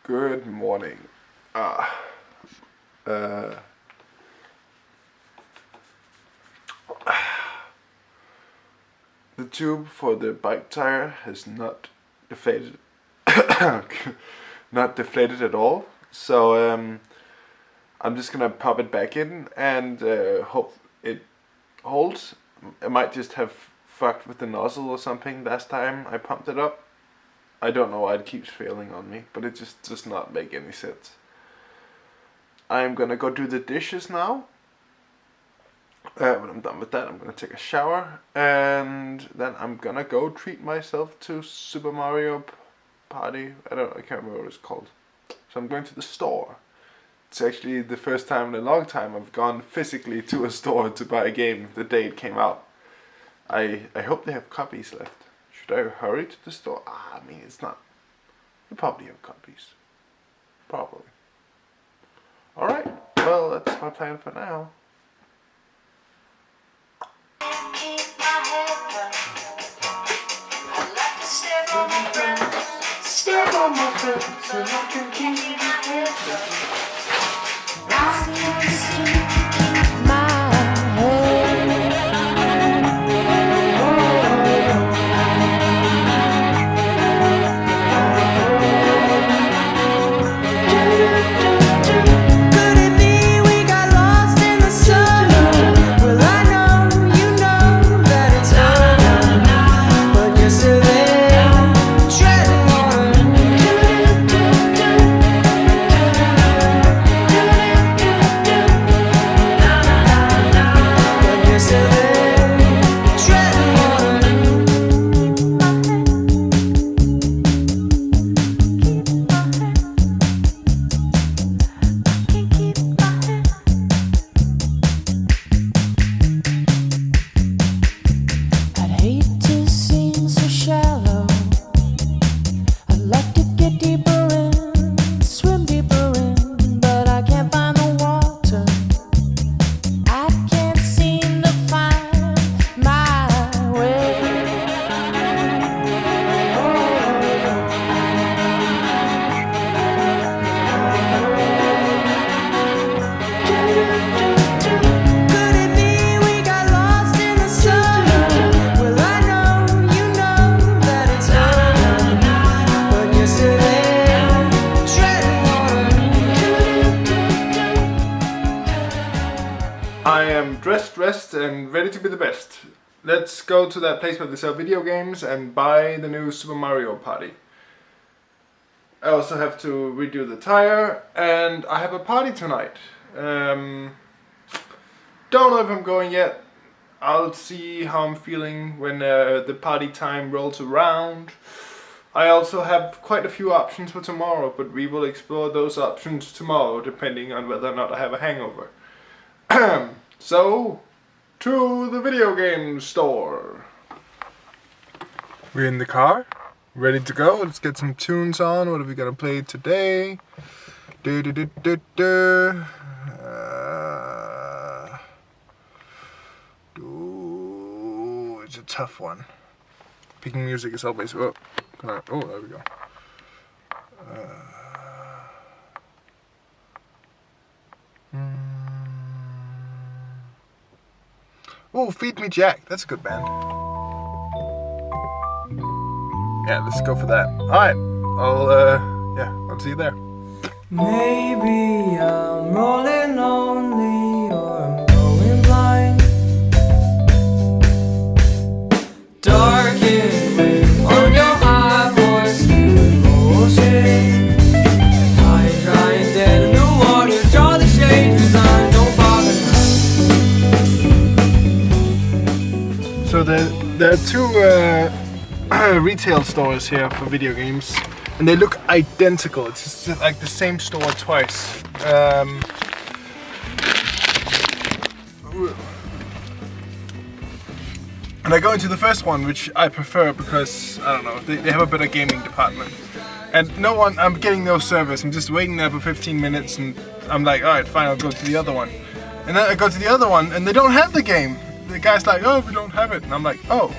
Good morning. The tube for the bike tire has not deflated, not deflated at all. So I'm just gonna pop it back in and hope it holds. I might just have fucked with the nozzle or something last time I pumped it up. I don't know why it keeps failing on me, but it just does not make any sense. I'm gonna go do the dishes now. When I'm done with that, I'm gonna take a shower, and then I'm gonna go treat myself to Super Mario Party. I can't remember what it's called. So I'm going to the store. It's actually the first time in a long time I've gone physically to a store to buy a game the day it came out. I hope they have copies left. Should I hurry to the store? I mean, it's not. They probably have copies. Probably. Alright, well, that's my plan for now. Step on my foot so I can keep my head down. I am dressed and ready to be the best. Let's go to that place where they sell video games and buy the new Super Mario Party. I also have to redo the tire, and I have a party tonight. Don't know if I'm going yet. I'll see how I'm feeling when the party time rolls around. I also have quite a few options for tomorrow, but we will explore those options tomorrow depending on whether or not I have a hangover. So, to the video game store. We're in the car, ready to go. Let's get some tunes on. What have we got to play today? It's a tough one. Picking music is always... Oh, there we go. Oh, Feed Me Jack. That's a good band. Yeah, let's go for that. Alright. I'll see you there. Maybe I'm rolling lonely or I'm going blind. Darkened wing on your high voice through ocean. High crying dead in the water. Draw the shade cause I don't bother. So there are two retail stores here for video games, and they look identical. It's just like the same store twice. And I go into the first one, which I prefer because, I don't know, they have a better gaming department. And I'm getting no service. I'm just waiting there for 15 minutes and I'm like, alright, fine, I'll go to the other one. And then I go to the other one and they don't have the game. The guy's like, oh, we don't have it. And I'm like, oh.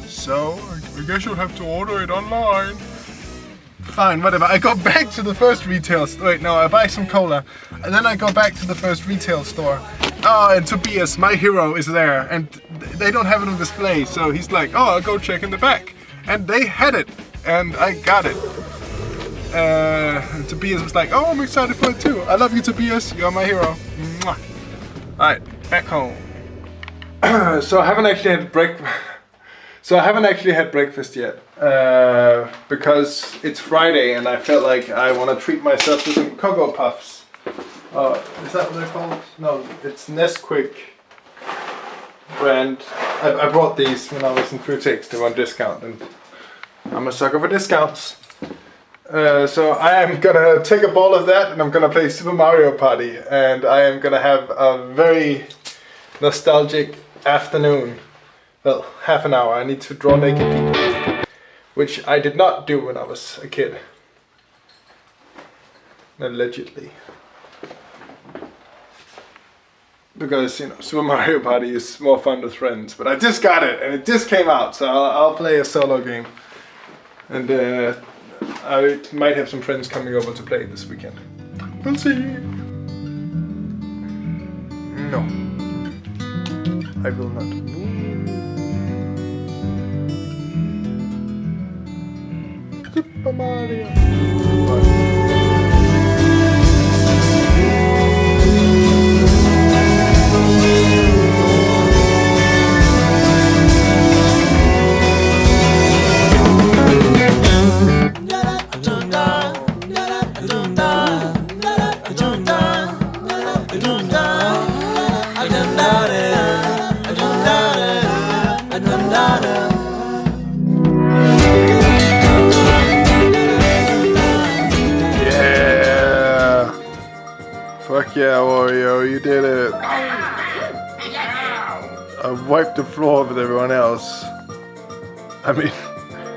So, I guess you'll have to order it online. Fine, whatever. I go back to the first retail store. Wait, no, I buy some cola. And then I go back to the first retail store. Oh, and Tobias, my hero, is there. And they don't have it on display. So he's like, oh, I'll go check in the back. And they had it. And I got it. And Tobias was like, oh, I'm excited for it too. I love you, Tobias. You're my hero. Mwah. Alright, back home. So I haven't actually had breakfast yet. Because it's Friday and I felt like I want to treat myself to some Cocoa Puffs. Is that what they're called? No, it's Nesquik brand. I bought these when I was in Fruitex. They were on discount and I'm a sucker for discounts. So I am gonna take a ball of that and I'm gonna play Super Mario Party. And I am gonna have a very nostalgic afternoon. Well, half an hour. I need to draw naked people. Which I did not do when I was a kid. Allegedly. Because, you know, Super Mario Party is more fun with friends. But I just got it and it just came out. So I'll play a solo game. And I might have some friends coming over to play this weekend. We'll see. No. I will not move. Super Mario. Fuck yeah, Wario, you did it. I wiped the floor with everyone else. I mean,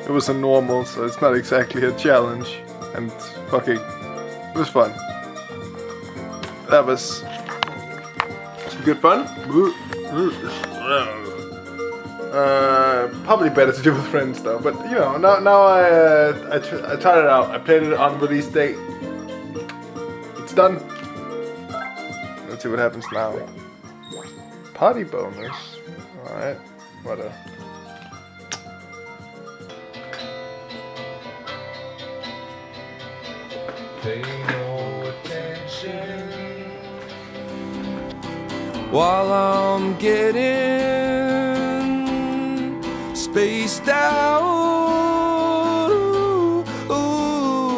it was a normal, so it's not exactly a challenge. And fucking, it was fun. That was some good fun. Probably better to do with friends though, but you know, now I tried it out. I played it on release date. It's done. Let's see what happens now. Party bonus. Alright. What a... Pay no attention while I'm getting spaced out. Ooh.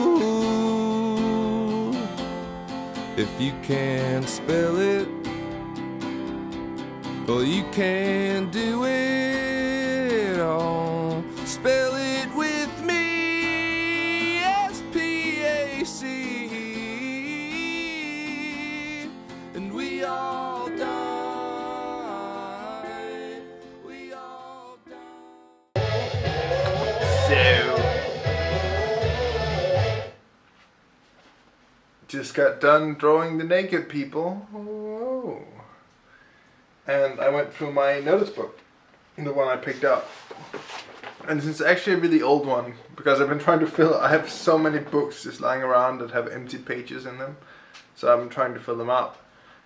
If you can't spell it, well, you can't do it all. Spell it with me, S-P-A-C, and we all die, we all die. So... just got done drawing the naked people. Oh. And I went through my notice book, the one I picked up. And it's actually a really old one, because I've been trying to fill, I have so many books just lying around that have empty pages in them. So I'm trying to fill them up.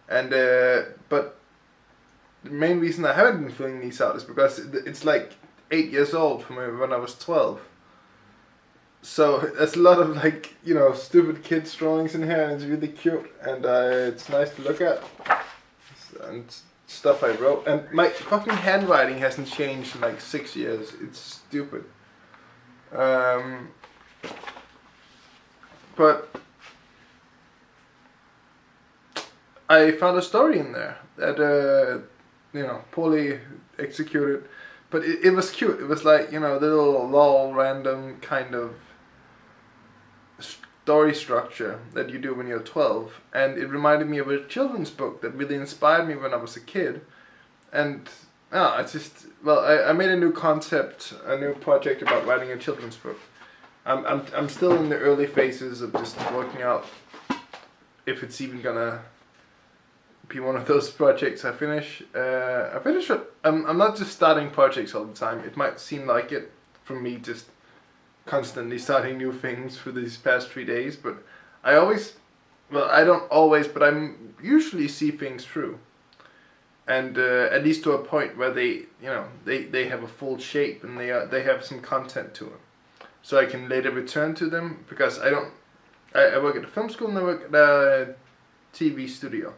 And, but the main reason I haven't been filling these out is because it's like 8 years old from when I was 12. So there's a lot of like, you know, stupid kids drawings in here, and it's really cute, and it's nice to look at. And stuff I wrote, and my fucking handwriting hasn't changed in like 6 years. It's stupid. But I found a story in there that you know, poorly executed, but it was cute. It was like, you know, the little lol random kind of story structure that you do when you're 12, and it reminded me of a children's book that really inspired me when I was a kid. And it's just, well, I made a new concept, a new project about writing a children's book. I'm still in the early phases of just working out if it's even gonna be one of those projects I finish. I'm not just starting projects all the time. It might seem like it from me just constantly starting new things for these past 3 days, but I don't always, but I'm usually see things through. And at least to a point where they have a full shape and they have some content to them, so I can later return to them, because I work at a film school and I work at a TV studio,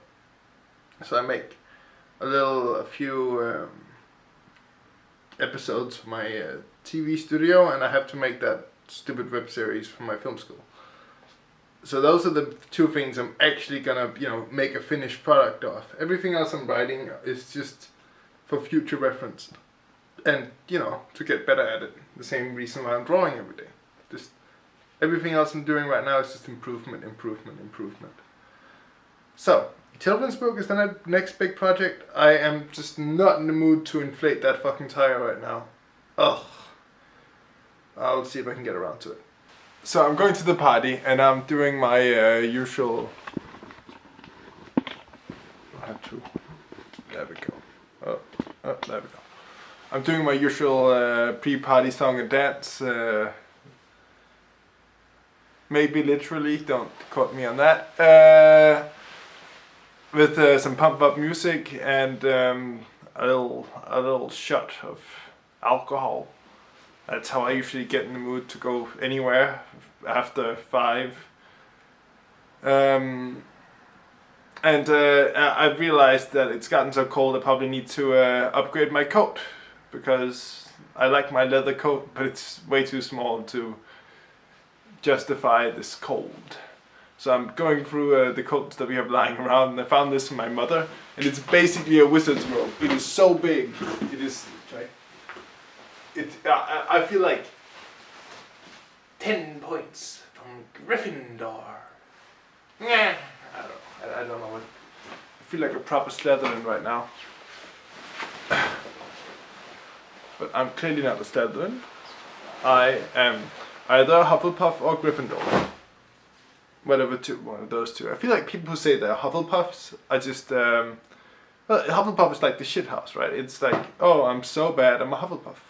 so I make a few episodes for my TV studio, and I have to make that stupid web series for my film school. So those are the two things I'm actually gonna, make a finished product of. Everything else I'm writing is just for future reference, and to get better at it. The same reason why I'm drawing every day. Just everything else I'm doing right now is just improvement. So children's book is the next big project. I am just not in the mood to inflate that fucking tire right now. Ugh. I'll see if I can get around to it. So I'm going to the party and I'm doing my usual. I have to. There we go. Oh, there we go. I'm doing my usual pre-party song and dance. Maybe literally, don't quote me on that. With some pump up music and a little shot of alcohol. That's how I usually get in the mood to go anywhere after 5. And I've realized that it's gotten so cold I probably need to upgrade my coat, because I like my leather coat, but it's way too small to justify this cold. So I'm going through the coats that we have lying around, and I found this from my mother, and it's basically a wizard's robe. It is so big. It is. I feel like 10 points from Gryffindor. Yeah. I don't know what. I feel like a proper Slytherin right now. But I'm clearly not a Slytherin. I am either Hufflepuff or Gryffindor. One of those two. I feel like people who say they're Hufflepuffs are just well, Hufflepuff is like the shit house, right? It's like, oh, I'm so bad, I'm a Hufflepuff.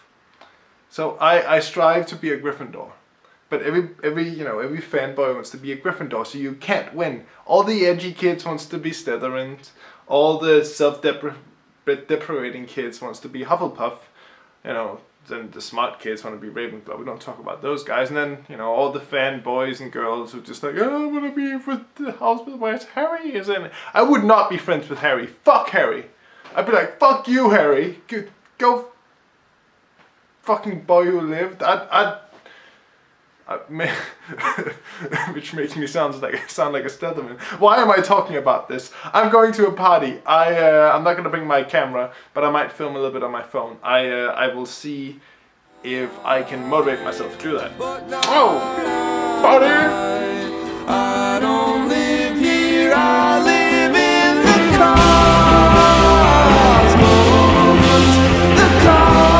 So I strive to be a Gryffindor, but every fanboy wants to be a Gryffindor, so you can't win. All the edgy kids wants to be Slytherins, all the self-deprecating kids wants to be Hufflepuff, then the smart kids want to be Ravenclaw. We don't talk about those guys, and then all the fanboys and girls who just like, oh, I want to be with the house where Harry is in. I would not be friends with Harry. Fuck Harry. I'd be like, fuck you, Harry. Go. Fucking boy who lived. Which makes me sound like a Slytherin. Why am I talking about this? I'm going to a party. I'm not gonna bring my camera, but I might film a little bit on my phone. I will see if I can motivate myself to do that. Oh, party! I don't live here. I live in the cosmos. The cosmos.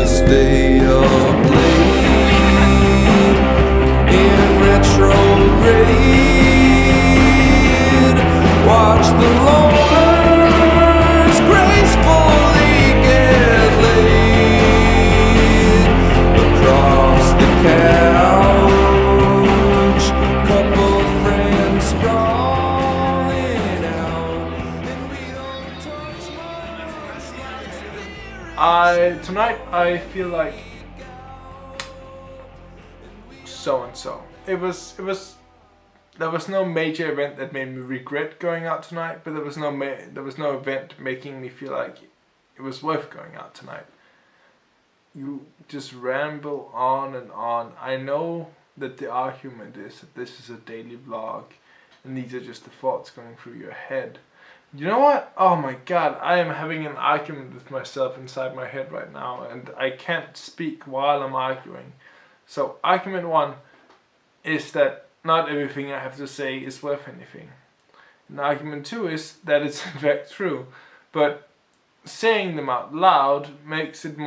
Stay up late in retrograde. Watch the loners gracefully get laid across the couch. Couple friends sprawling out, and we don't touch much like spirit. Tonight I feel like so and so. There was no major event that made me regret going out tonight, but there was no event making me feel like it was worth going out tonight. You just ramble on and on. I know that the argument is that this is a daily vlog and these are just the thoughts going through your head. You know what? Oh my god, I am having an argument with myself inside my head right now, and I can't speak while I'm arguing. So argument 1 is that not everything I have to say is worth anything. And argument 2 is that it's in fact true, but saying them out loud makes it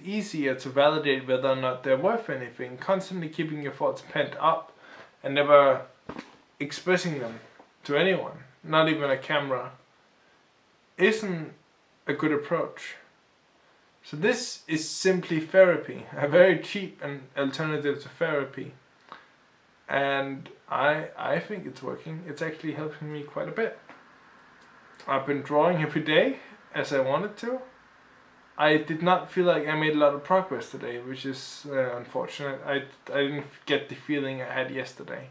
easier to validate whether or not they're worth anything. Constantly keeping your thoughts pent up and never expressing them to anyone, not even a camera, isn't a good approach. So this is simply therapy, a very cheap and alternative to therapy. And I think it's working. It's actually helping me quite a bit. I've been drawing every day as I wanted to. I did not feel like I made a lot of progress today, which is unfortunate. I didn't get the feeling I had yesterday.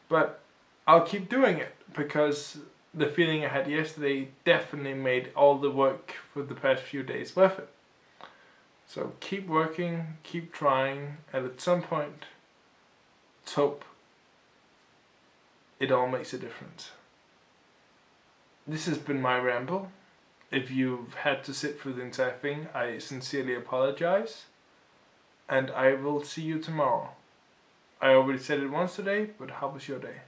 But I'll keep doing it because the feeling I had yesterday definitely made all the work for the past few days worth it. So keep working, keep trying, and at some point, let's hope it all makes a difference. This has been my ramble. If you've had to sit through the entire thing, I sincerely apologize. And I will see you tomorrow. I already said it once today, but how was your day?